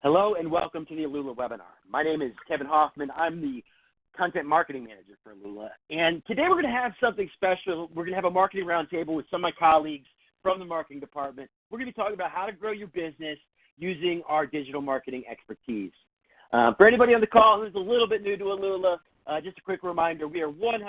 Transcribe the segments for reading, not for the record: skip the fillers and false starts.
Hello and welcome to the Alula webinar. My name is Kevin Hoffman. I'm the Content Marketing Manager for Alula. And today we're going to have something special. We're going to have a marketing roundtable with some of my colleagues from the marketing department. We're going to be talking about how to grow your business using our digital marketing expertise. For anybody on the call who's a little bit new to Alula, just a quick reminder, we are 100%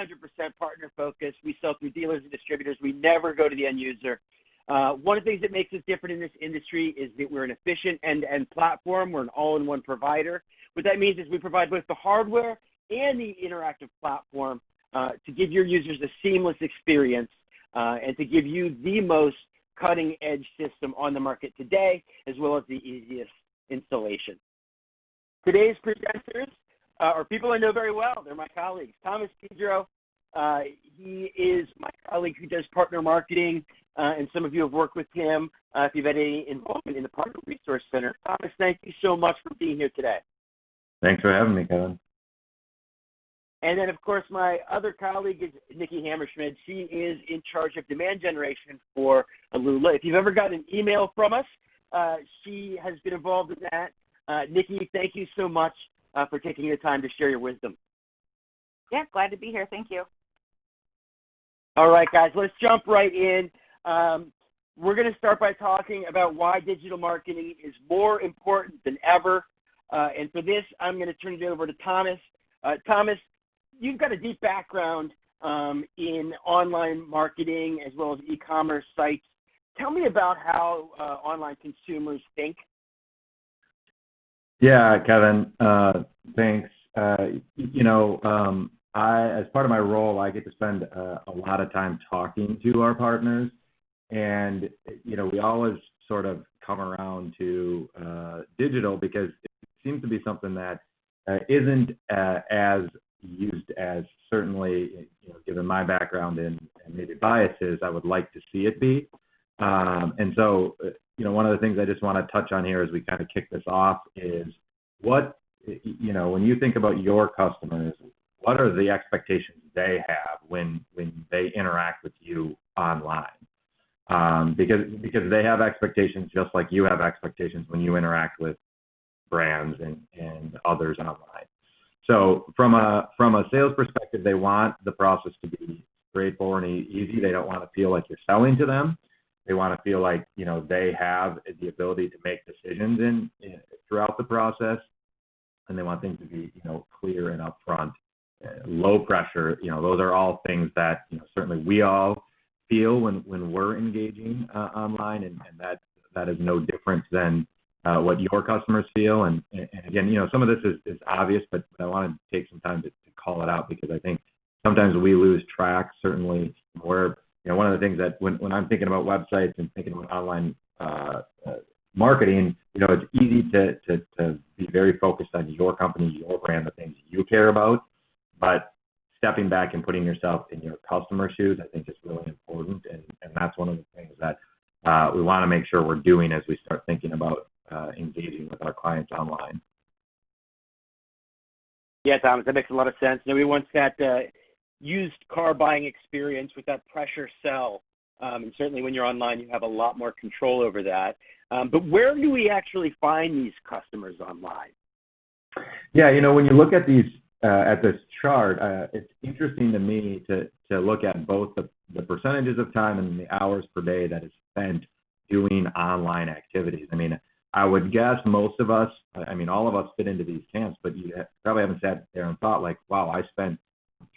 partner focused. We sell through dealers and distributors. We never go to the end user. One of the things that makes us different in this industry is that we're an efficient end-to-end platform. We're an all-in-one provider. What that means is we provide both the hardware and the interactive platform to give your users a seamless experience and to give you the most cutting-edge system on the market today, as well as the easiest installation. Today's presenters are people I know very well. They're my colleagues. Thomas Pedro, he is my colleague who does partner marketing, and some of you have worked with him if you've had any involvement in the Partner Resource Center. Thomas, thank you so much for being here today. Thanks for having me, Kevin. And then, of course, my other colleague is Nikki Hammerschmidt. She is in charge of demand generation for Alula. If you've ever got an email from us, she has been involved in that. Nikki, thank you so much for taking the time to share your wisdom. Yeah, glad to be here. Thank you. All right, guys, let's jump right in. We're going to start by talking about why digital marketing is more important than ever. And for this, I'm going to turn it over to Thomas. Thomas, you've got a deep background in online marketing as well as e-commerce sites. Tell me about how online consumers think. Yeah, Kevin, thanks. As part of my role, I get to spend a lot of time talking to our partners. And, we always sort of come around to digital because it seems to be something that isn't as used as certainly, given my background and maybe biases, I would like to see it be. And so, one of the things I just want to touch on here as we kind of kick this off is when you think about your customers, what are the expectations they have when they interact with you online? Because they have expectations just like you have expectations when you interact with brands and others online. So from a sales perspective, they want the process to be straightforward and easy. They don't want to feel like you're selling to them. They want to feel like they have the ability to make decisions throughout the process, and they want things to be clear and upfront, low pressure. Those are all things that certainly we all feel when we're engaging online, and that is no different than what your customers feel. And again, some of this is obvious, but I want to take some time to call it out because I think sometimes we lose track, certainly where, one of the things that when I'm thinking about websites and thinking about online marketing, it's easy to be very focused on your company, your brand, the things you care about, but stepping back and putting yourself in your customer shoes, I think is really important, and that's one of the things that we want to make sure we're doing as we start thinking about engaging with our clients online. Yeah, Thomas, that makes a lot of sense. We want that used car buying experience with that pressure sell, and certainly when you're online, you have a lot more control over that. But where do we actually find these customers online? Yeah, when you look at these at this chart, it's interesting to me to look at both the percentages of time and the hours per day that is spent doing online activities. I mean, I would guess most of us, all of us fit into these camps, but you probably haven't sat there and thought like, wow, I spent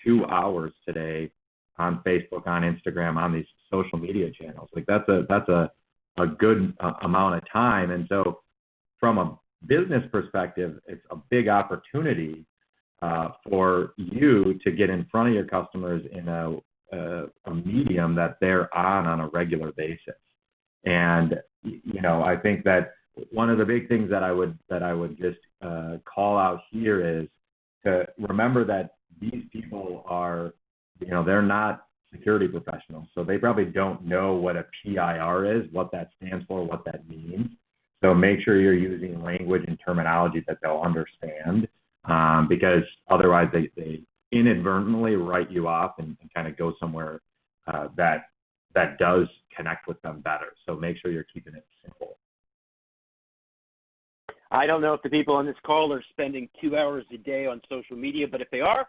2 hours today on Facebook, on Instagram, on these social media channels. Like that's a good amount of time. And so from a business perspective, it's a big opportunity for you to get in front of your customers in a medium that they're on a regular basis. And I think that one of the big things that I would just call out here is to remember that these people are, they're not security professionals, so they probably don't know what a PIR is, what that stands for, what that means. So make sure you're using language and terminology that they'll understand, because otherwise they inadvertently write you off and kind of go somewhere that does connect with them better. So make sure you're keeping it simple. I don't know if the people on this call are spending 2 hours a day on social media, but if they are,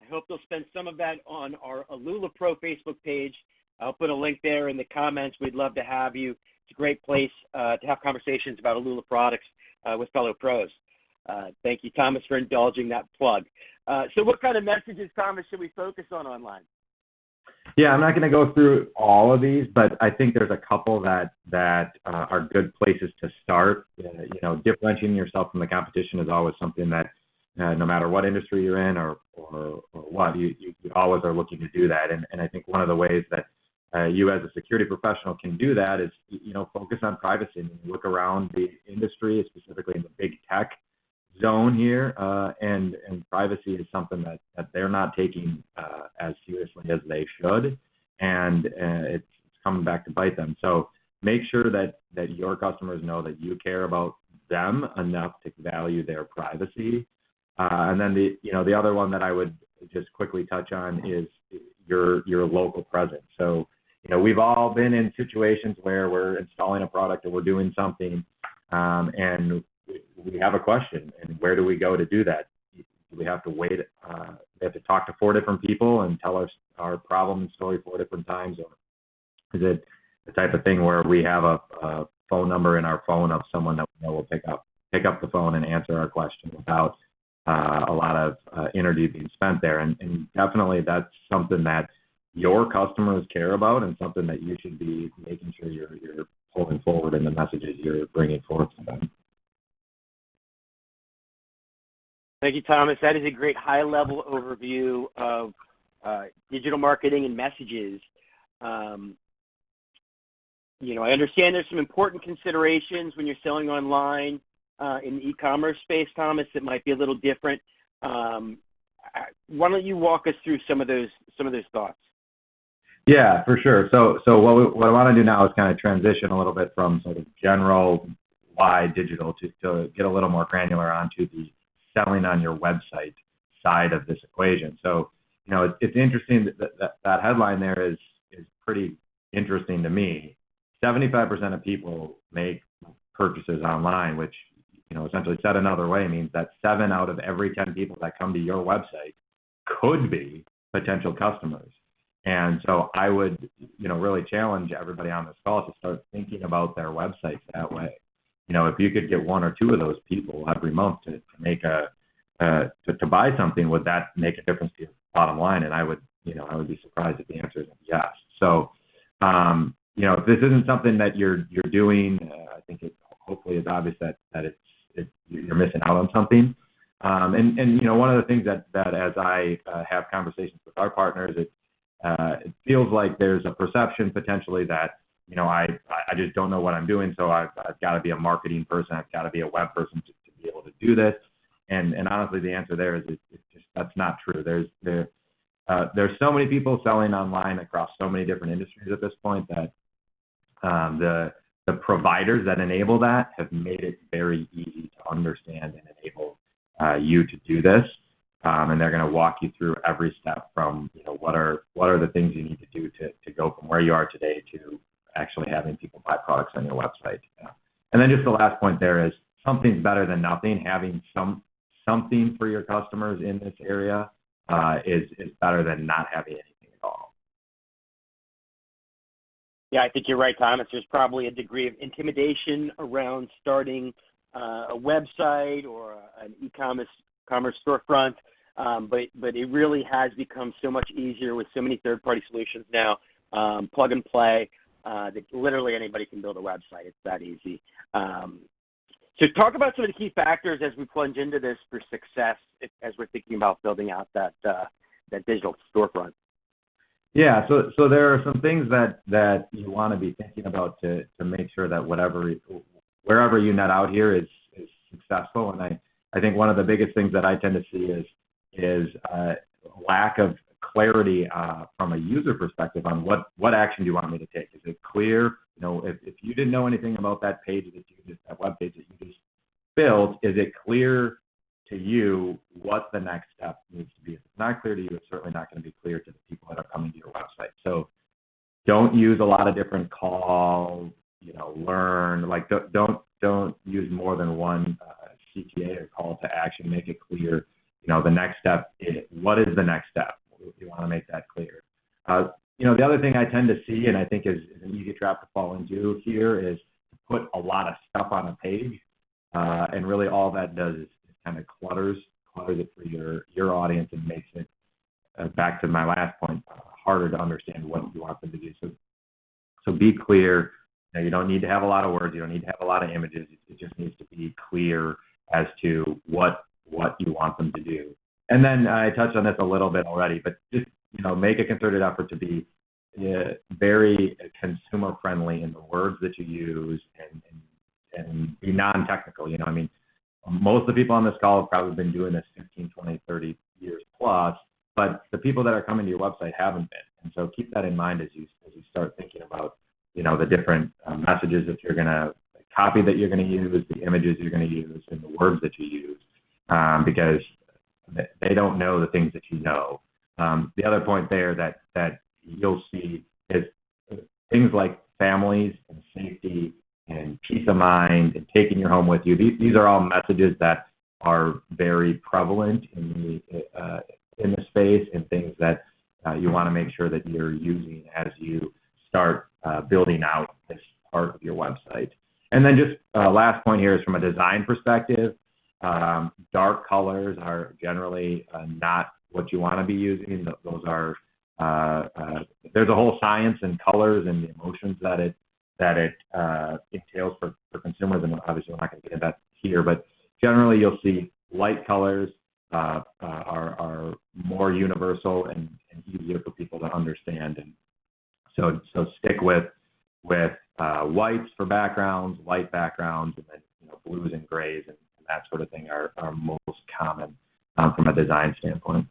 I hope they'll spend some of that on our Alula Pro Facebook page. I'll put a link there in the comments. We'd love to have you. It's a great place to have conversations about Alula products with fellow pros. Thank you, Thomas, for indulging that plug. So what kind of messages, Thomas, should we focus on online? Yeah, I'm not going to go through all of these, but I think there's a couple that are good places to start. Differentiating yourself from the competition is always something that no matter what industry you're in or what, you always are looking to do that. And I think one of the ways that you as a security professional can do that is, focus on privacy and look around the industry, specifically in the big tech zone here, and privacy is something that they're not taking as seriously as they should, and it's coming back to bite them. So make sure that your customers know that you care about them enough to value their privacy. And then the other one that I would just quickly touch on is your local presence. So we've all been in situations where we're installing a product or we're doing something, and we have a question, and where do we go to do that? Do we have to wait? We have to talk to 4 different people and tell our problem and story 4 different times, or is it the type of thing where we have a phone number in our phone of someone that we know will pick up the phone and answer our question without a lot of energy being spent there? And definitely that's something that your customers care about and something that you should be making sure you're pulling forward in the messages you're bringing forward to them. Thank you, Thomas. That is a great high-level overview of digital marketing and messages. I understand there's some important considerations when you're selling online in the e-commerce space, Thomas, that might be a little different. Why don't you walk us through some of those thoughts? Yeah, for sure. So what I want to do now is kind of transition a little bit from sort of general wide digital to get a little more granular onto the selling on your website side of this equation. So, it's interesting that headline there is pretty interesting to me. 75% of people make purchases online, which, essentially said another way means that 7 out of every 10 people that come to your website could be potential customers. And so I would, really challenge everybody on this call to start thinking about their websites that way. If you could get 1 or 2 of those people every month to make to buy something, would that make a difference to your bottom line? And I would be surprised if the answer is yes. So, if this isn't something that you're doing, I think it hopefully is obvious that you're missing out on something. And one of the things that as I have conversations with our partners, it feels like there's a perception potentially that I just don't know what I'm doing, so I've got to be a marketing person, I've got to be a web person to be able to do this. And honestly, the answer there is it's just that's not true. There's so many people selling online across so many different industries at this point that the providers that enable that have made it very easy to understand and enable you to do this. And they're going to walk you through every step from what are the things you need to do to go from where you are today to actually having people buy products on your website. And then just the last point there is something's better than nothing. Having something for your customers in this area is better than not having anything at all. Yeah, I think you're right, Thomas. There's probably a degree of intimidation around starting a website or an e-commerce storefront, but it really has become so much easier with so many third-party solutions now, plug and play, that literally anybody can build a website. It's that easy. So talk about some of the key factors as we plunge into this for success as we're thinking about building out that digital storefront. Yeah, so there are some things that you want to be thinking about to make sure that wherever you net out here is successful. And I think one of the biggest things that I tend to see is lack of clarity from a user perspective on what action do you want me to take. Is it clear? If you didn't know anything about that page that web page that you just built, is it clear to you what the next step needs to be? If it's not clear to you, it's certainly not going to be clear to the people that are coming to your website. So don't use a lot of different calls, learn, don't use more than one CTA or call to action, make it clear, the next step is, what is the next step? You want to make that clear. The other thing I tend to see, and I think is an easy trap to fall into here, is to put a lot of stuff on a page, and really all that does is kind of clutters it for your audience and makes it, back to my last point, harder to understand what you want them to do. So be clear. You don't need to have a lot of words. You don't need to have a lot of images. It just needs to be clear as to what you want them to do. And then I touched on this a little bit already, but just make a concerted effort to be very consumer friendly in the words that you use and be non-technical. Most of the people on this call have probably been doing this 15, 20, 30 years plus, but the people that are coming to your website haven't been. And so keep that in mind as you start thinking about the different messages that you're going to copy, that you're going to use, the images you're going to use, and the words that you use, because they don't know the things that you know. The other point there that you'll see is things like families and safety and peace of mind and taking your home with you. These are all messages that are very prevalent in the space, and things that you want to make sure that you're using as you start building out this part of your website. And then just last point here is from a design perspective. Dark colors are generally not what you want to be using. Those are there's a whole science in colors and the emotions that it entails for consumers, and obviously we're not going to get into that here, but generally you'll see light colors are more universal and easier for people to understand. And so stick with whites for backgrounds, light backgrounds, and then blues and grays and that sort of thing are most common from a design standpoint.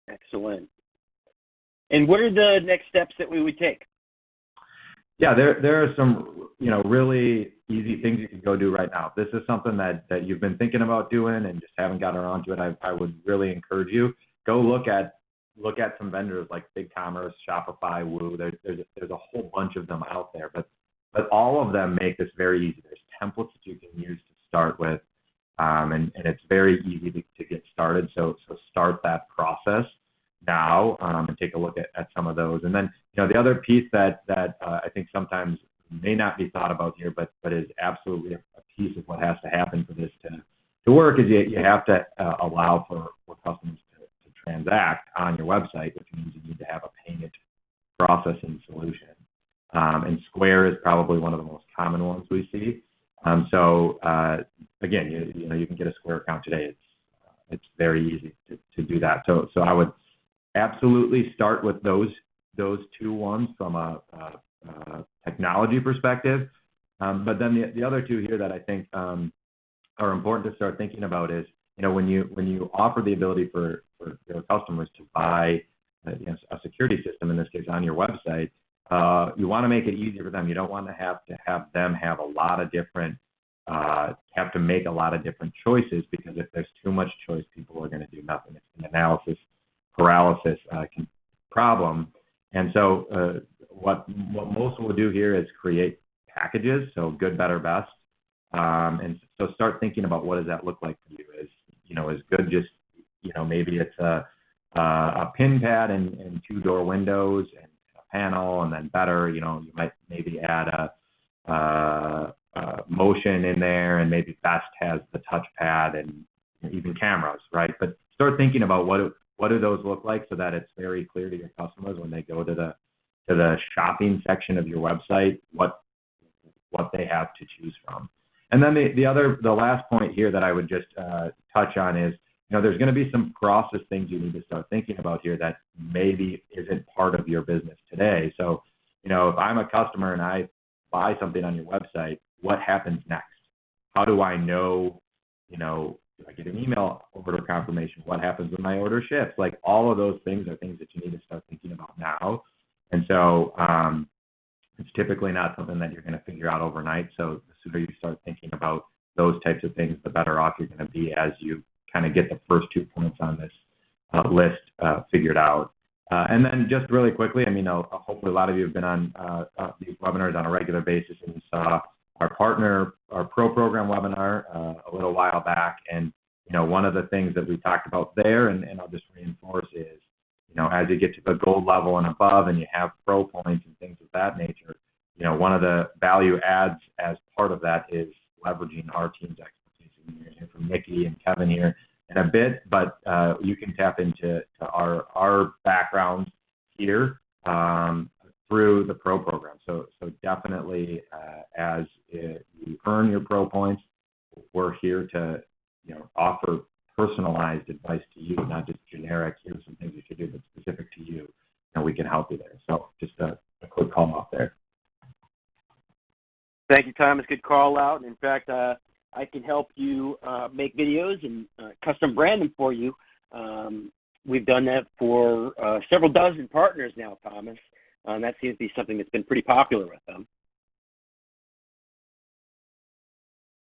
Excellent. And what are the next steps that we would take? Yeah, there are some really easy things you can go do right now. If this is something that you've been thinking about doing and just haven't gotten around to it, I would really encourage you, go look at some vendors like BigCommerce, Shopify, Woo. There's a whole bunch of them out there, but all of them make this very easy. There's templates that you can use to start with, and it's very easy to get started. So start that process now, and take a look at some of those. And then the other piece that I think sometimes may not be thought about here, but is absolutely a piece of what has to happen for this to work, is you have to allow for customers to transact on your website, which means you need to have a payment processing solution. And Square is probably one of the most common ones we see. So again, you can get a Square account today. It's very easy to do that. So I would absolutely start with those two ones from a technology perspective. But then the other two here that I think are important to start thinking about is, when you offer the ability for your customers to buy a security system, in this case on your website, you want to make it easier for them. You don't want to have them have a lot of different have to make a lot of different choices, because if there's too much choice, people are going to do nothing. It's an analysis paralysis problem. And so what most will do here is create packages, so good, better, best. And so start thinking about, what does that look like for you? Is good just, maybe it's a pin pad and two-door windows and a panel, and then better, you might maybe add a motion in there, and maybe best has the touchpad and even cameras, right? But start thinking about what do those look like, so that it's very clear to your customers when they go to the shopping section of your website what they have to choose from. And then the last point here that I would just touch on is, there's going to be some process things you need to start thinking about here that maybe isn't part of your business today. So, if I'm a customer and I buy something on your website, what happens next? How do I know, do I get an email order confirmation? What happens when my order ships? Like, all of those things are things that you need to start thinking about now. And so it's typically not something that you're going to figure out overnight. So the sooner you start thinking about those types of things, the better off you're going to be as you kind of get the first 2 points on this list figured out. And then just really quickly, hopefully a lot of you have been on these webinars on a regular basis, and you saw our pro program webinar a little while back, and one of the things that we talked about there, and I'll just reinforce is, as you get to the gold level and above, and you have pro points and things of that nature, one of the value adds as part of that is leveraging our team's expertise. And you're going to hear from Nikki and Kevin here in a bit, but you can tap into our backgrounds here through the pro program. So definitely, as you earn your pro points, we're here to offer personalized advice to you, not just generic. Here's some things you should do that's specific to you, and we can help you there. So just a quick call out there. Thank you, Thomas. Good call out. And in fact, I can help you make videos and custom brand them for you. We've done that for several dozen partners now, Thomas. That seems to be something that's been pretty popular with them.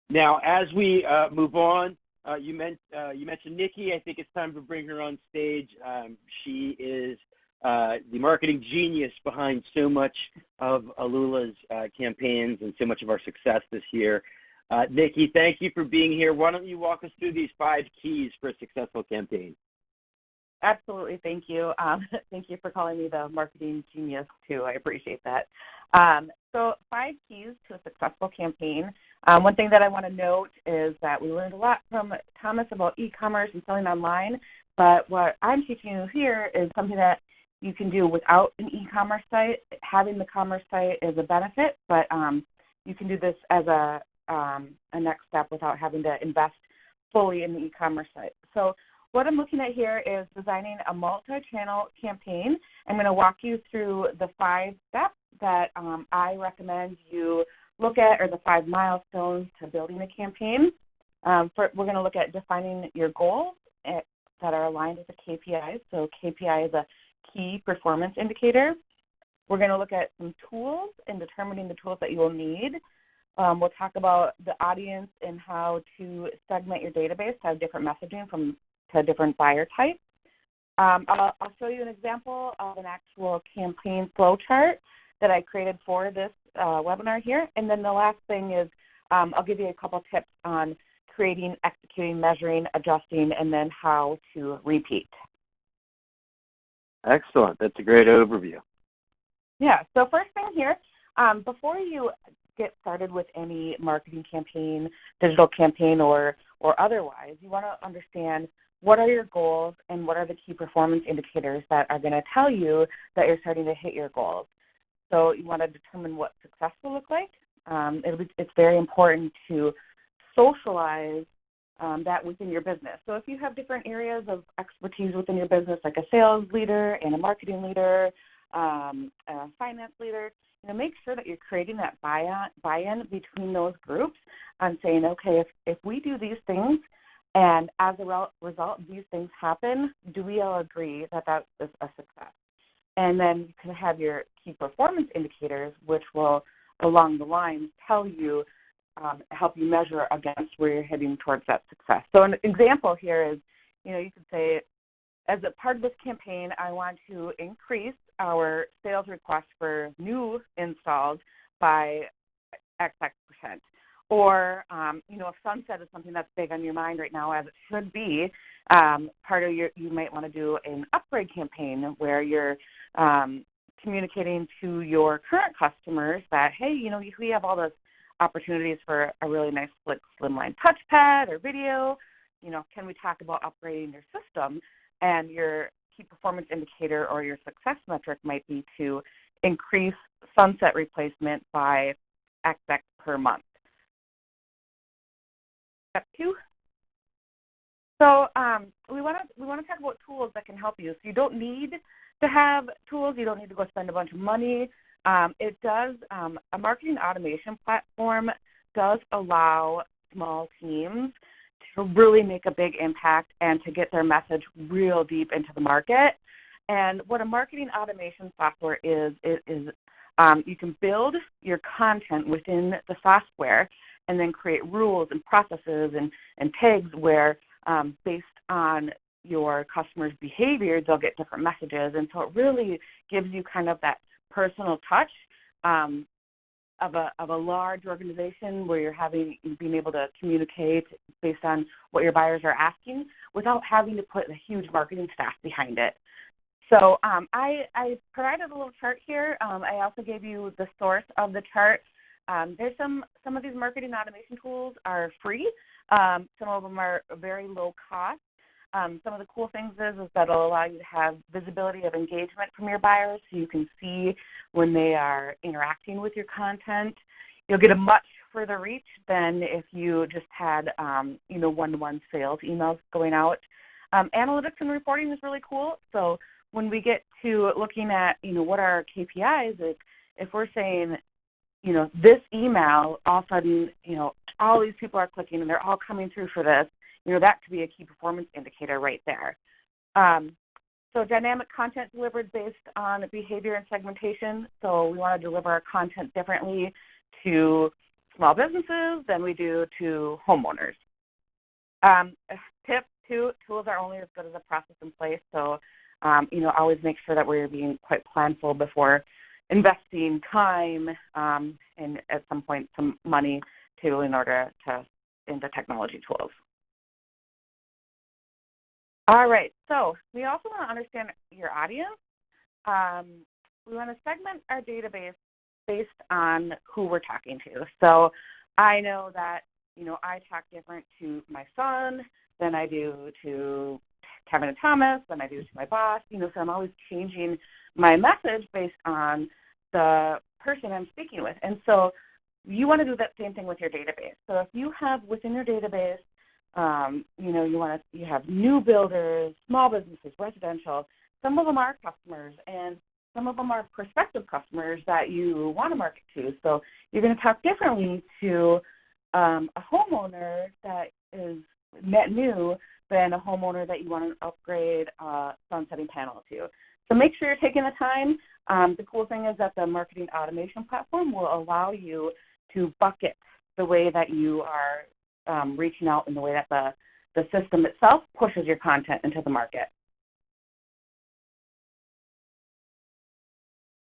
Now, as we move on, you mentioned Nikki. I think it's time to bring her on stage. She is the marketing genius behind so much of Alula's campaigns and so much of our success this year. Nikki, thank you for being here. Why don't you walk us through these 5 keys for a successful campaign? Absolutely. Thank you. Thank you for calling me the marketing genius, too. I appreciate that. So 5 keys to a successful campaign. One thing that I want to note is that we learned a lot from Thomas about e-commerce and selling online, but what I'm teaching you here is something that you can do without an e-commerce site. Having the commerce site is a benefit, but you can do this as a next step without having to invest fully in the e-commerce site. So what I'm looking at here is designing a multi-channel campaign. I'm going to walk you through the 5 steps that I recommend you look at, or the 5 milestones to building a campaign. We're going to look at defining your goals that are aligned with the KPIs. So KPI is a key performance indicator. We're going to look at some tools and determining the tools that you will need. We'll talk about the audience and how to segment your database to have different messaging to different buyer types. I'll show you an example of an actual campaign flow chart that I created for this webinar here. And then the last thing is I'll give you a couple tips on creating, executing, measuring, adjusting, and then how to repeat. Excellent. That's a great overview. Yeah. So first thing here, before you get started with any marketing campaign, digital campaign, or otherwise, you want to understand what are your goals and what are the key performance indicators that are going to tell you that you're starting to hit your goals. So you want to determine what success will look like. It's very important to socialize that within your business. So if you have different areas of expertise within your business, like a sales leader and a marketing leader, a finance leader, make sure that you're creating that buy-in between those groups on saying, okay, if we do these things and as a result these things happen, do we all agree that that is a success? And then you can have your key performance indicators, which will, along the lines, tell you, help you measure against where you're heading towards that success. So an example here is, you could say, as a part of this campaign, I want to increase our sales requests for new installs by XX%. Or, if sunset is something that's big on your mind right now, as it should be, you might want to do an upgrade campaign where you're communicating to your current customers that, hey, we have all those opportunities for a really nice slimline touchpad or video. Can we talk about upgrading your system? And your key performance indicator or your success metric might be to increase sunset replacement by XX per month. Step 2. So we want to talk about tools that can help you. So you don't need to have tools. You don't need to go spend a bunch of money. It does. A marketing automation platform does allow small teams to really make a big impact and to get their message real deep into the market. And what a marketing automation software is you can build your content within the software and then create rules and processes and tags where based on your customer's behavior, they'll get different messages. And so it really gives you kind of that personal touch of a large organization where you're being able to communicate based on what your buyers are asking without having to put a huge marketing staff behind it. So I provided a little chart here. I also gave you the source of the chart. There's some of these marketing automation tools are free. Some of them are very low cost. Some of the cool things is that it'll allow you to have visibility of engagement from your buyers so you can see when they are interacting with your content. You'll get a much further reach than if you just had, one-to-one sales emails going out. Analytics and reporting is really cool. So when we get to looking at, what are our KPIs, if we're saying, this email, all of a sudden, all these people are clicking and they're all coming through for this, that could be a key performance indicator right there. So dynamic content delivered based on behavior and segmentation. So we want to deliver our content differently to small businesses than we do to homeowners. Tip 2, tools are only as good as a process in place. So, always make sure that we're being quite planful before investing time and at some point some money into technology tools. All right, so we also want to understand your audience. We want to segment our database based on who we're talking to. So I know that, I talk different to my son than I do to Kevin and Thomas, than I do to my boss, so I'm always changing my message based on the person I'm speaking with. And so you want to do that same thing with your database. So if you have within your database, you have new builders, small businesses, residential. Some of them are customers, and some of them are prospective customers that you want to market to. So you're going to talk differently to a homeowner that is net new than a homeowner that you want to upgrade a sun-setting panel to. So make sure you're taking the time. The cool thing is that the marketing automation platform will allow you to bucket the way that you are reaching out in the way that the system itself pushes your content into the market.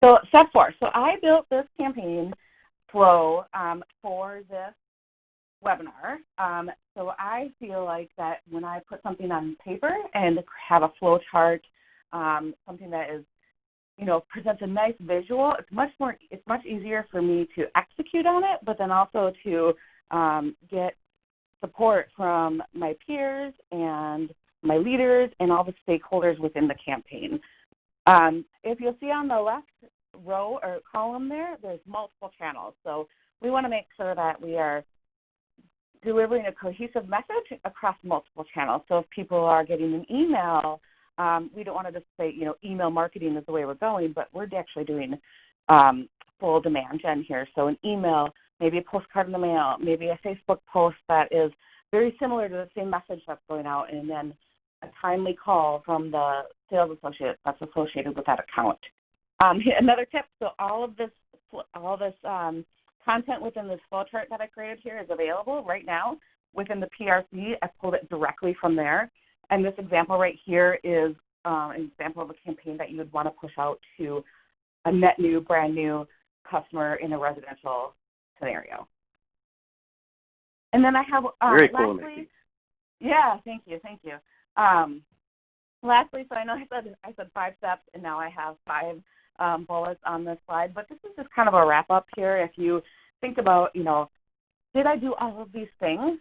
So step 4. So I built this campaign flow for this webinar. So I feel like that when I put something on paper and have a flow chart, something that is, presents a nice visual, it's much easier for me to execute on it, but then also to get support from my peers and my leaders and all the stakeholders within the campaign. If you'll see on the left row or column there's multiple channels. So we want to make sure that we are delivering a cohesive message across multiple channels. So if people are getting an email, we don't want to just say, email marketing is the way we're going, but we're actually doing full demand gen here. So an email, maybe a postcard in the mail, maybe a Facebook post that is very similar to the same message that's going out, and then a timely call from the sales associate that's associated with that account. Another tip, so all this content within this flow chart that I created here is available right now within the PRC. I pulled it directly from there. And this example right here is an example of a campaign that you would want to push out to a net new, brand new customer in a residential scenario. And then I have very cool, lastly, Nikki. Yeah, thank you. Lastly, so I know I said 5 steps, and now I have 5 bullets on this slide, but this is just kind of a wrap up here. If you think about, did I do all of these things?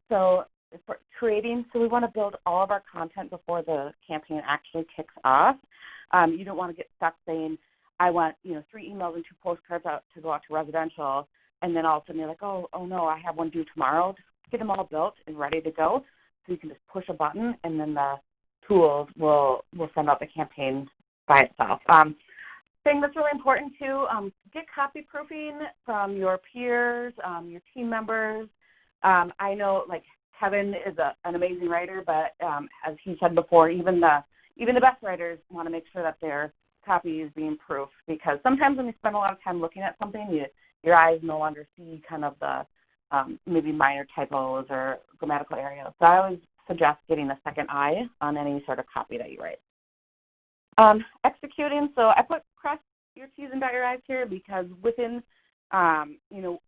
So for creating, so we want to build all of our content before the campaign actually kicks off. You don't want to get stuck saying, I want 3 emails and 2 postcards out to go out to residential, and then all of a sudden you're like, oh no, I have one due tomorrow. Just get them all built and ready to go, so you can just push a button, and then the tools will send out the campaign by itself. Thing that's really important too, get copy proofing from your peers, your team members. I know, like, Kevin is an amazing writer, but as he said before, even the best writers want to make sure that their copy is being proofed, because sometimes when you spend a lot of time looking at something, your eyes no longer see kind of the maybe minor typos or grammatical areas. So I always suggest getting a second eye on any sort of copy that you write. Executing, so I put cross your T's and dot your I's here because within You know,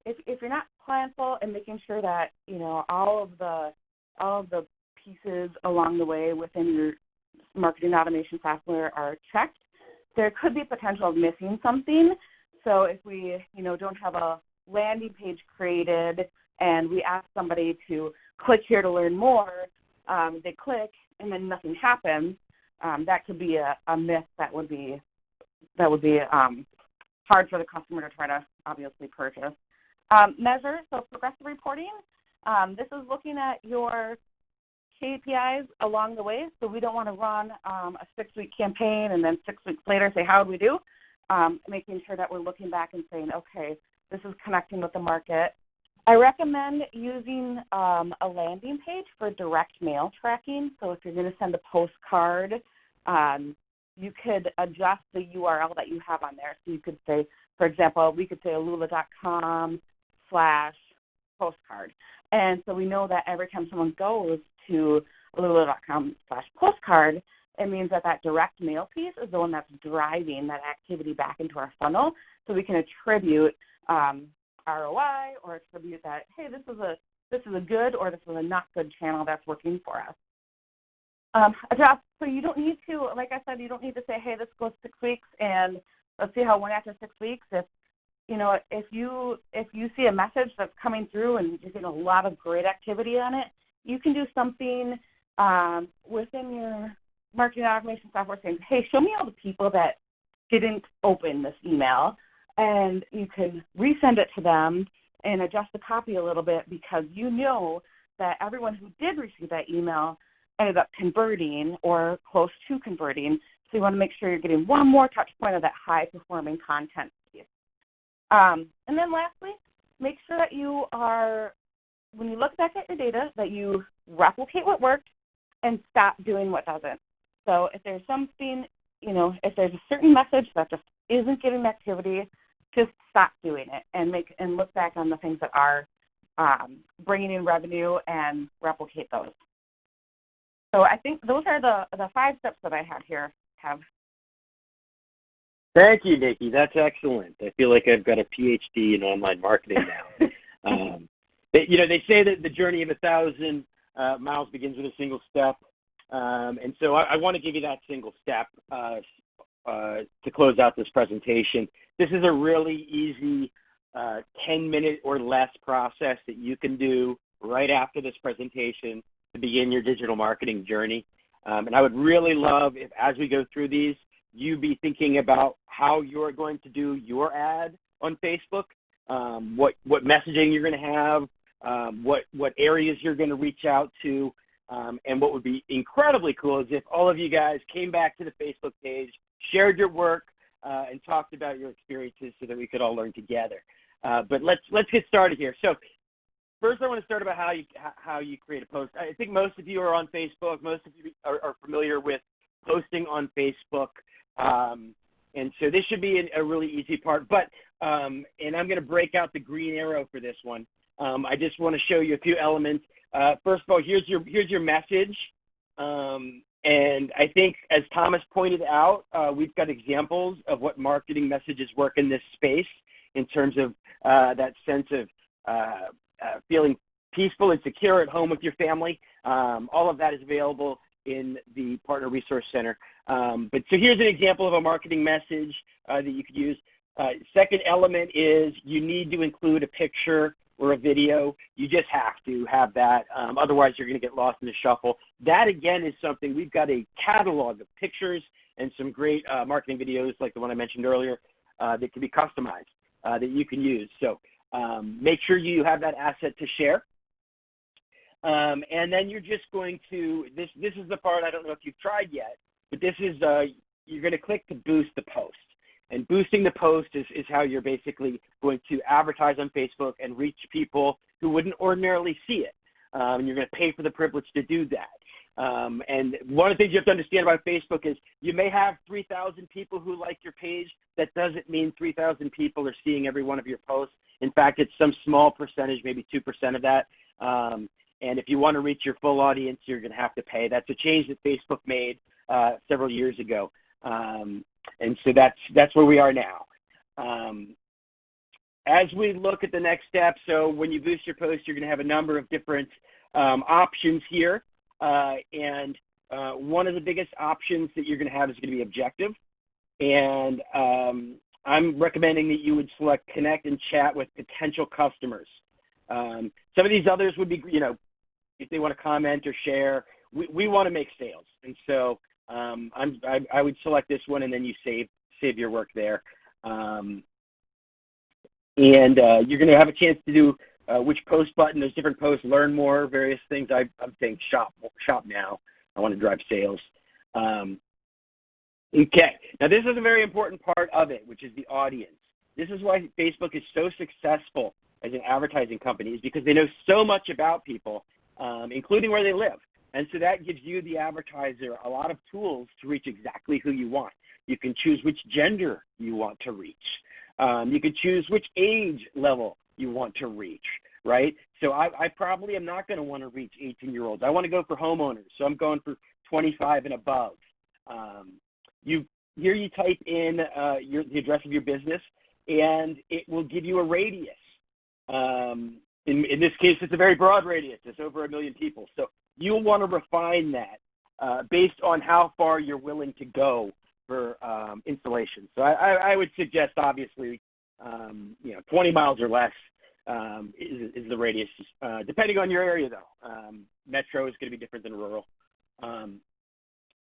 if you're not planful and making sure that, you know, all of the pieces along the way within your marketing automation software are checked, there could be potential of missing something. So if we, you know, don't have a landing page created and we ask somebody to click here to learn more, they click and then nothing happens, that could be a myth that would be hard for the customer to try to obviously purchase. Measure, so progressive reporting. This is looking at your KPIs along the way. So we don't want to run a 6-week campaign and then 6 weeks later say, how did we do? Making sure that we're looking back and saying, okay, this is connecting with the market. I recommend using a landing page for direct mail tracking. So if you're going to send a postcard, you could adjust the URL that you have on there. So you could say, for example, we could say alula.com/postcard. And so we know that every time someone goes to alula.com/postcard, it means that that direct mail piece is the one that's driving that activity back into our funnel. So we can attribute ROI or attribute that, hey, this is a good or this is a not good channel that's working for us. Adjust. So you don't need to, like I said, you don't need to say, hey, this goes 6 weeks and let's see how it went after 6 weeks. If you see a message that's coming through and you're getting a lot of great activity on it, you can do something within your marketing automation software saying, hey, show me all the people that didn't open this email, and you can resend it to them and adjust the copy a little bit because you know that everyone who did receive that email ended up converting or close to converting. So you want to make sure you're getting one more touch point of that high-performing content piece. And then lastly, make sure that you are, when you look back at your data, that you replicate what worked and stop doing what doesn't. So if there's something, you know, if there's a certain message that just isn't getting activity, just stop doing it and look back on the things that are bringing in revenue and replicate those. So I think those are the 5 steps that I had here, Kev. Thank you, Nikki. That's excellent. I feel like I've got a PhD in online marketing now. They say that the journey of 1,000 miles begins with a single step. And so I want to give you that single step to close out this presentation. This is a really easy 10-minute or less process that you can do right after this presentation to begin your digital marketing journey. And I would really love if, as we go through these, you be thinking about how you're going to do your ad on Facebook, what messaging you're going to have, what areas you're going to reach out to, and what would be incredibly cool is if all of you guys came back to the Facebook page, shared your work, and talked about your experiences so that we could all learn together. But let's get started here. So first I want to start about how you create a post. I think most of you are on Facebook. Most of you are familiar with posting on Facebook. And so this should be a really easy part. But and I'm going to break out the green arrow for this one. I just want to show you a few elements. First of all, here's your message. And I think, as Thomas pointed out, we've got examples of what marketing messages work in this space in terms of that sense of feeling peaceful and secure at home with your family. All of that is available in the Partner Resource Center. But so here's an example of a marketing message that you could use. Second element is you need to include a picture or a video. You just have to have that. Otherwise, you're going to get lost in the shuffle. That, again, is something. We've got a catalog of pictures and some great marketing videos like the one I mentioned earlier that can be customized that you can use. So make sure you have that asset to share. And then you're just going to, this is the part I don't know if you've tried yet, but this is, you're going to click to boost the post. And boosting the post is how you're basically going to advertise on Facebook and reach people who wouldn't ordinarily see it. And you're going to pay for the privilege to do that. And one of the things you have to understand about Facebook is you may have 3,000 people who like your page. That doesn't mean 3,000 people are seeing every one of your posts. In fact, it's some small percentage, maybe 2% of that. And if you want to reach your full audience, you're going to have to pay. That's a change that Facebook made several years ago. And so that's where we are now. as we look at the next step, so when you boost your post, you're going to have a number of different options here. And one of the biggest options that you're going to have is going to be objective. And I'm recommending that you would select connect and chat with potential customers. Some of these others would be, if they want to comment or share. We want to make sales. And so I would select this one, and then you save your work there. And you're going to have a chance to do which post button. There's different posts, learn more, various things. I'm saying shop now. I want to drive sales. Okay. Now, this is a very important part of it, which is the audience. This is why Facebook is so successful as an advertising company, is because they know so much about people, including where they live. And so that gives you, the advertiser, a lot of tools to reach exactly who you want. You can choose which gender you want to reach. You can choose which age level you want to reach, right? So I probably am not going to want to reach 18-year-olds. I want to go for homeowners, so I'm going for 25 and above. Here you type in the address of your business, and it will give you a radius. In this case, it's a very broad radius. It's over 1 million people. So you'll want to refine that based on how far you're willing to go for installation. So I would suggest, obviously, 20 miles or less is the radius, depending on your area, though. Metro is going to be different than rural.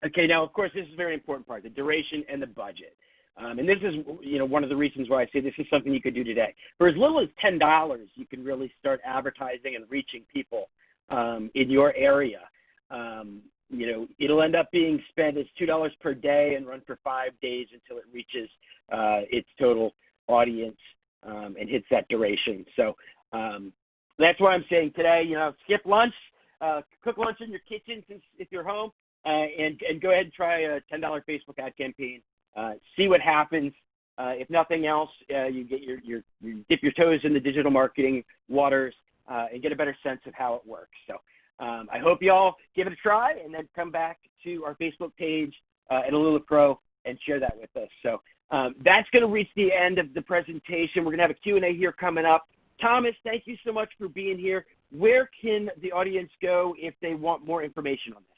Okay, now, of course, this is a very important part, the duration and the budget. And this is, one of the reasons why I say this is something you could do today. For as little as $10, you can really start advertising and reaching people in your area. It'll end up being spent as $2 per day and run for 5 days until it reaches its total audience and hits that duration. So that's why I'm saying today, skip lunch, cook lunch in your kitchen if you're home, and go ahead and try a $10 Facebook ad campaign. See what happens. If nothing else, you dip your toes in the digital marketing waters and get a better sense of how it works. So I hope you all give it a try, and then come back to our Facebook page at Alula Pro and share that with us. So that's going to reach the end of the presentation. We're going to have a Q&A here coming up. Thomas, thank you so much for being here. Where can the audience go if they want more information on this?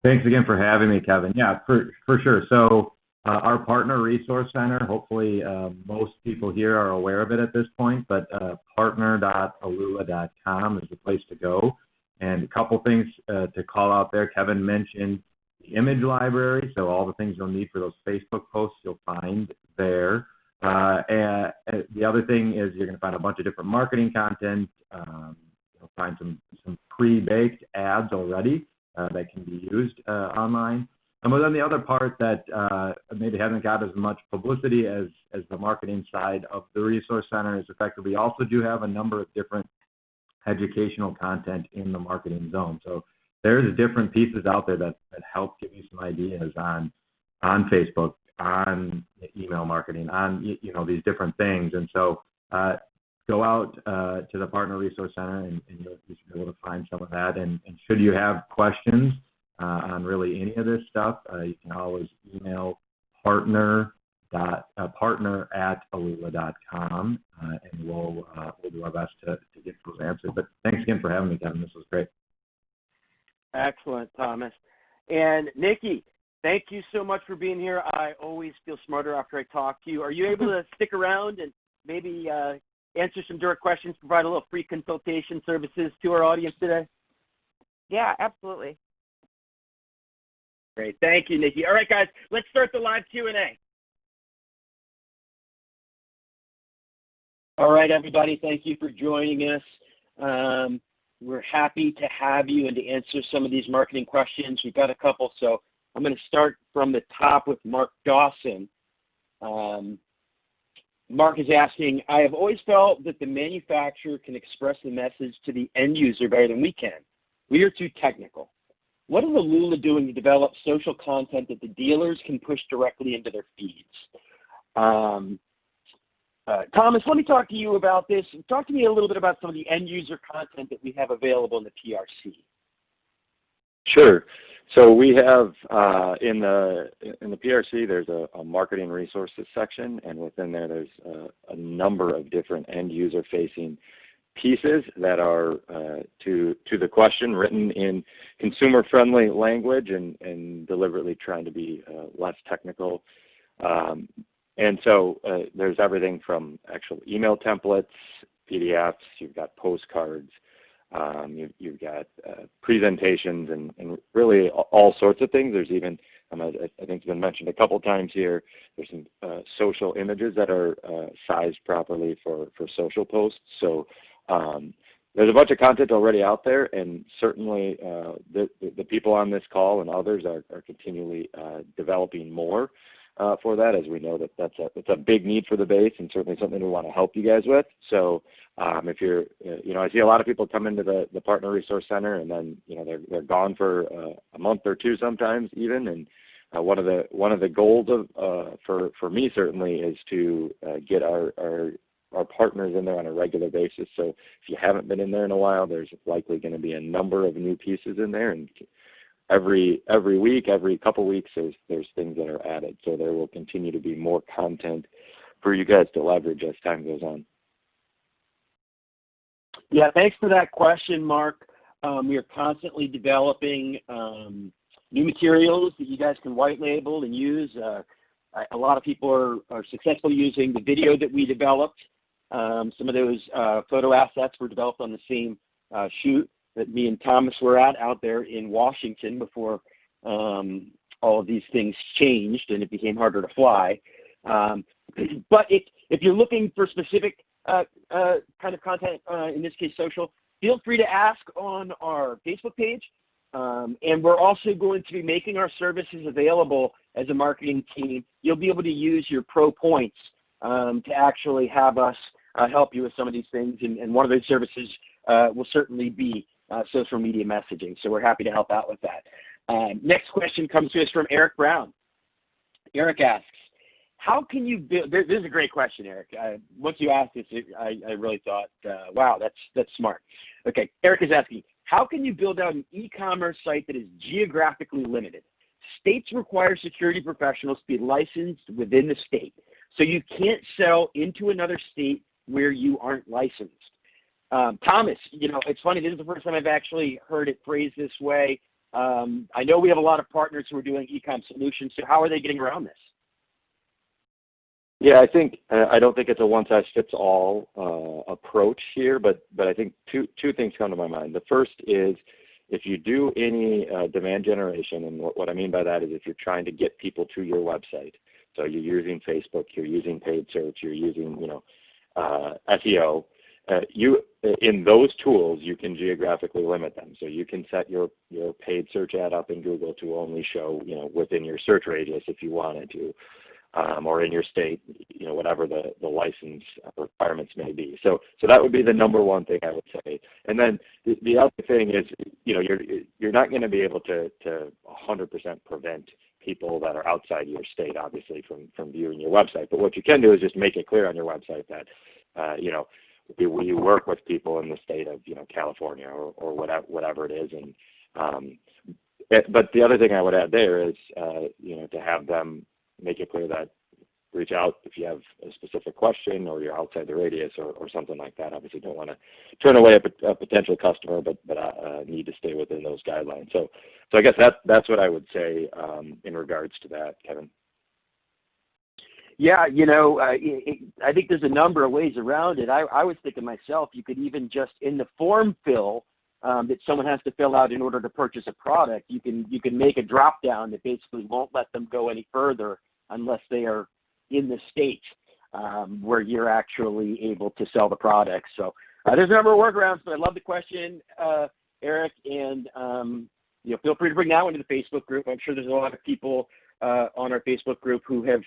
Thanks again for having me, Kevin. Yeah, for sure. So our Partner Resource Center, hopefully most people here are aware of it at this point, but partner.alula.com is the place to go. And a couple things to call out there. Kevin mentioned the image library, so all the things you'll need for those Facebook posts you'll find there. And the other thing is you're going to find a bunch of different marketing content. You'll find some pre-baked ads already that can be used online. And then the other part that maybe hasn't got as much publicity as the marketing side of the Resource Center is the fact that we also do have a number of different educational content in the marketing zone. So there's different pieces out there that help give you some ideas on Facebook, on email marketing, on these different things. And so go out to the Partner Resource Center, and you'll be able to find some of that. And should you have questions on really any of this stuff, you can always email partner@alula.com, and we'll do our best to get those answered. But thanks again for having me, Kevin. This was great. Excellent, Thomas. And Nikki, thank you so much for being here. I always feel smarter after I talk to you. Are you able to stick around and maybe answer some direct questions, provide a little free consultation services to our audience today? Yeah, absolutely. Great. Thank you, Nikki. All right, guys, let's start the live Q&A. All right, everybody, thank you for joining us. We're happy to have you and to answer some of these marketing questions. We've got a couple, so I'm going to start from the top with Mark Dawson. Mark is asking, I have always felt that the manufacturer can express the message to the end user better than we can. We are too technical. What is Alula doing to develop social content that the dealers can push directly into their feeds? Thomas, let me talk to you about this. Talk to me a little bit about some of the end user content that we have available in the PRC. Sure. So we have in the PRC, there's a marketing resources section, and within there, there's a number of different end user facing pieces that are to the question written in consumer friendly language and deliberately trying to be less technical. And so there's everything from actual email templates, PDFs, you've got postcards, you've got presentations and really all sorts of things. There's even, I think it's been mentioned a couple times here, there's some social images that are sized properly for social posts. So there's a bunch of content already out there, and certainly the people on this call and others are continually developing more for that, as we know that that's a big need for the base and certainly something we want to help you guys with. So if you're, I see a lot of people come into the Partner Resource Center and then, they're gone for a month or two sometimes even. And one of the goals for me certainly is to get our partners in there on a regular basis. So if you haven't been in there in a while, there's likely going to be a number of new pieces in there, and every week, every couple weeks, there's things that are added. So there will continue to be more content for you guys to leverage as time goes on. Yeah, thanks for that question, Mark. We are constantly developing new materials that you guys can white label and use. A lot of people are successfully using the video that we developed. Some of those photo assets were developed on the same shoot that me and Thomas were at out there in Washington before all of these things changed and it became harder to fly. But if you're looking for specific kind of content, in this case social, feel free to ask on our Facebook page. And we're also going to be making our services available as a marketing team. You'll be able to use your pro points to actually have us help you with some of these things. And one of those services will certainly be social media messaging. So we're happy to help out with that. Next question comes to us from Eric Brown. Eric asks, how can you build, this is a great question, Eric. Once you asked this, I really thought, wow, that's smart. Okay, Eric is asking, how can you build out an e-commerce site that is geographically limited? States require security professionals to be licensed within the state. So you can't sell into another state where you aren't licensed. Thomas, it's funny, this is the first time I've actually heard it phrased this way. I know we have a lot of partners who are doing e-com solutions, so how are they getting around this? Yeah, I don't think it's a one-size-fits-all approach here, but I think two things come to my mind. The first is if you do any demand generation, and what I mean by that is if you're trying to get people to your website, so you're using Facebook, you're using paid search, you're using SEO, in those tools you can geographically limit them. So you can set your paid search ad up in Google to only show within your search radius if you wanted to. Or in your state, whatever the license requirements may be. So that would be the number one thing I would say. And then the other thing is, you're not going to be able to 100% prevent people that are outside your state, obviously, from viewing your website. But what you can do is just make it clear on your website that, we work with people in the state of, California or whatever it is. And but the other thing I would add there is, to have them make it clear that reach out if you have a specific question or you're outside the radius or something like that. Obviously don't want to turn away a potential customer, but need to stay within those guidelines. So I guess that's what I would say in regards to that, Kevin. Yeah, I think there's a number of ways around it. I was thinking myself, you could even just in the form fill that someone has to fill out in order to purchase a product, you can make a drop down that basically won't let them go any further unless they are in the state where you're actually able to sell the product. So there's a number of workarounds, but I love the question, Eric, and feel free to bring that one to the Facebook group. I'm sure there's a lot of people on our Facebook group who have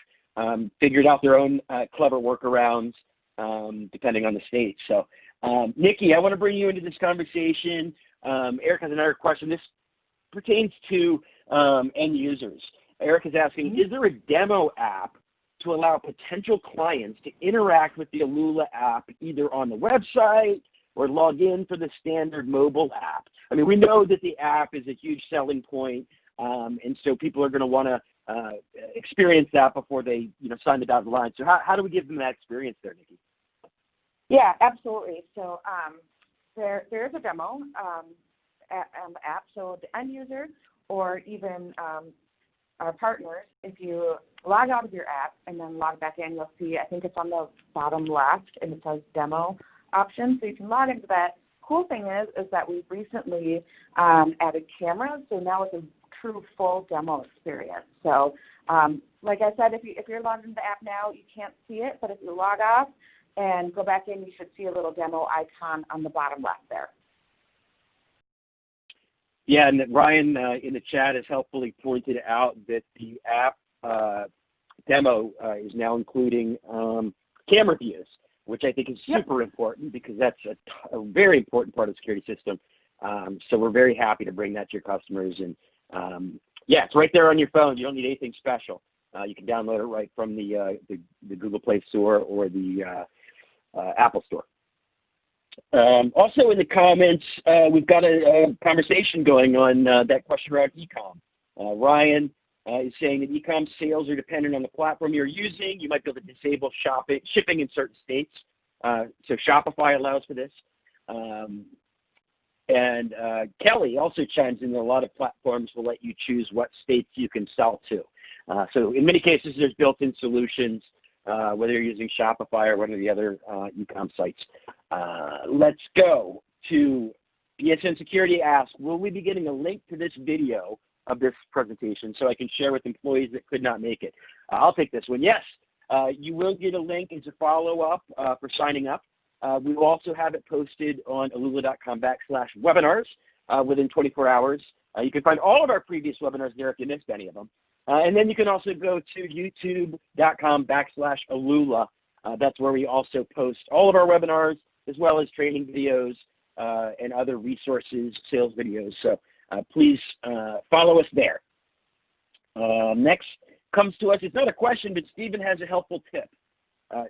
figured out their own clever workarounds depending on the state. So Nikki, I want to bring you into this conversation. Eric has another question. This pertains to end users. Eric is asking, is there a demo app to allow potential clients to interact with the Alula app either on the website or log in for the standard mobile app? I mean, we know that the app is a huge selling point, and so people are going to want to experience that before they, sign the dotted line. So how do we give them that experience there, Nikki? Yeah, absolutely. So there is a demo on the app. So the end user or even our partners, if you log out of your app and then log back in, you'll see, I think it's on the bottom left, and it says demo option. So you can log into that. Cool thing is that we've recently added cameras, so now it's a true full demo experience. So like I said, if you're logged into the app now, you can't see it, but if you log off and go back in, you should see a little demo icon on the bottom left there. Yeah, and Ryan in the chat has helpfully pointed out that the app demo is now including camera views, which I think is super important because that's a very important part of the security system. So we're very happy to bring that to your customers. And it's right there on your phone. You don't need anything special. You can download it right from the Google Play Store or the Apple Store. Also in the comments, we've got a conversation going on that question around e-com. Ryan is saying that e-com sales are dependent on the platform you're using. You might be able to disable shipping in certain states. So Shopify allows for this. And Kelly also chimes in that a lot of platforms will let you choose what states you can sell to. So in many cases, there's built-in solutions, whether you're using Shopify or one of the other e-com sites. Let's go to BSN Security asks, will we be getting a link to this video of this presentation so I can share with employees that could not make it? I'll take this one. Yes, you will get a link as a follow-up for signing up. We will also have it posted on alula.com/webinars within 24 hours. You can find all of our previous webinars there if you missed any of them. And then you can also go to youtube.com/Alula. That's where we also post all of our webinars as well as training videos and other resources, sales videos. So please follow us there. Next comes to us. It's not a question, but Stephen has a helpful tip.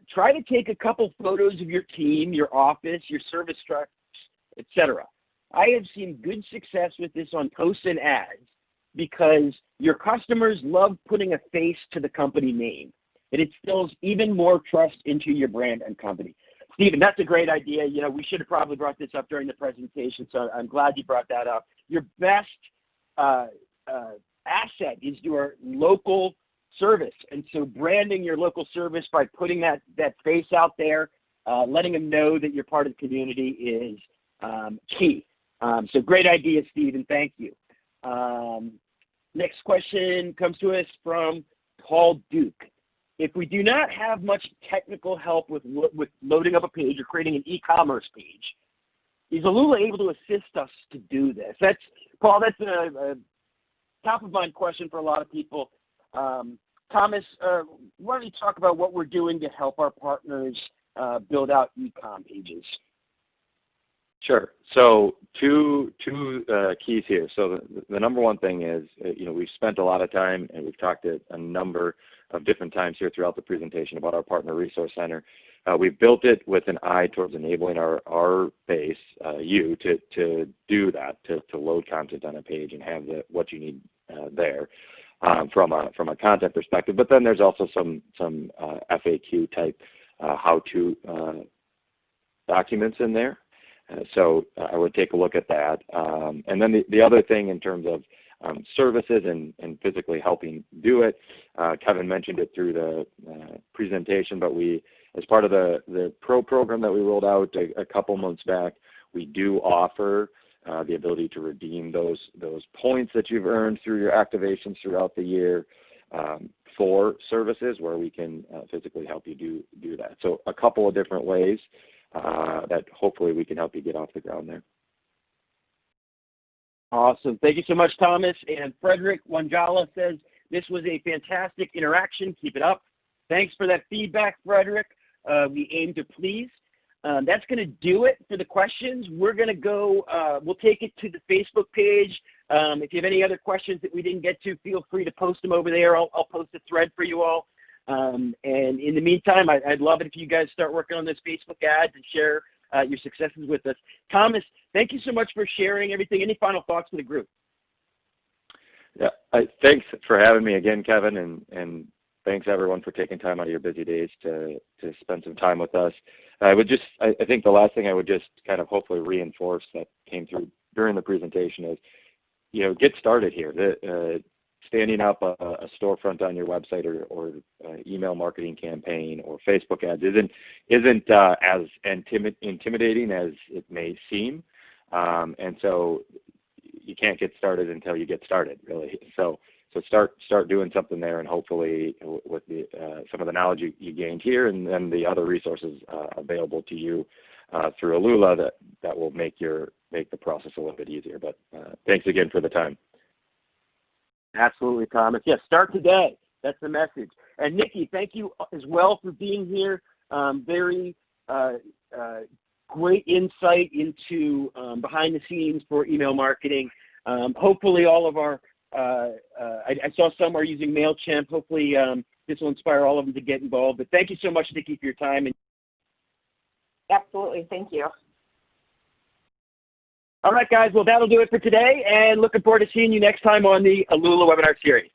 Try to take a couple photos of your team, your office, your service trucks, etc. I have seen good success with this on posts and ads because your customers love putting a face to the company name. And it instills even more trust into your brand and company. Stephen, that's a great idea. We should have probably brought this up during the presentation, so I'm glad you brought that up. Your best asset is your local service. And so branding your local service by putting that face out there, letting them know that you're part of the community is key. So great idea, Stephen. Thank you. Next question comes to us from Paul Duke. If we do not have much technical help with loading up a page or creating an e-commerce page, is Alula able to assist us to do this? Paul, that's a top-of-mind question for a lot of people. Thomas, why don't you talk about what we're doing to help our partners build out e-com pages? Sure. So two keys here. So the number one thing is, we've spent a lot of time and we've talked a number of different times here throughout the presentation about our Partner Resource Center. We've built it with an eye towards enabling our base, you, to do that, to load content on a page and have what you need there from a content perspective. But then there's also some FAQ type how-to documents in there. So I would take a look at that. And then the other thing in terms of services and physically helping do it, Kevin mentioned it through the presentation, but we, as part of the Pro program that we rolled out a couple months back, we do offer the ability to redeem those points that you've earned through your activations throughout the year for services where we can physically help you do that. So a couple of different ways that hopefully we can help you get off the ground there. Awesome. Thank you so much, Thomas. And Frederick Wanjala says, this was a fantastic interaction. Keep it up. Thanks for that feedback, Frederick. We aim to please. That's going to do it for the questions. We're going to go, we'll take it to the Facebook page. If you have any other questions that we didn't get to, feel free to post them over there. I'll post a thread for you all. And in the meantime, I'd love it if you guys start working on those Facebook ads and share your successes with us. Thomas, thank you so much for sharing everything. Any final thoughts for the group? Yeah, thanks for having me again, Kevin, and thanks everyone for taking time out of your busy days to spend some time with us. I think the last thing I would just kind of hopefully reinforce that came through during the presentation is, get started here. Standing up a storefront on your website or email marketing campaign or Facebook ads isn't as intimidating as it may seem, and so you can't get started until you get started, really. So start doing something there, and hopefully with some of the knowledge you gained here and then the other resources available to you through Alula that will make the process a little bit easier. But thanks again for the time. Absolutely, Thomas. Yes, start today. That's the message. And Nikki, thank you as well for being here. Very great insight into behind the scenes for email marketing. Hopefully all of our, I saw some are using MailChimp. Hopefully this will inspire all of them to get involved. But thank you so much, Nikki, for your time. Absolutely. Thank you. All right, guys. Well, that'll do it for today. And looking forward to seeing you next time on the Alula webinar series.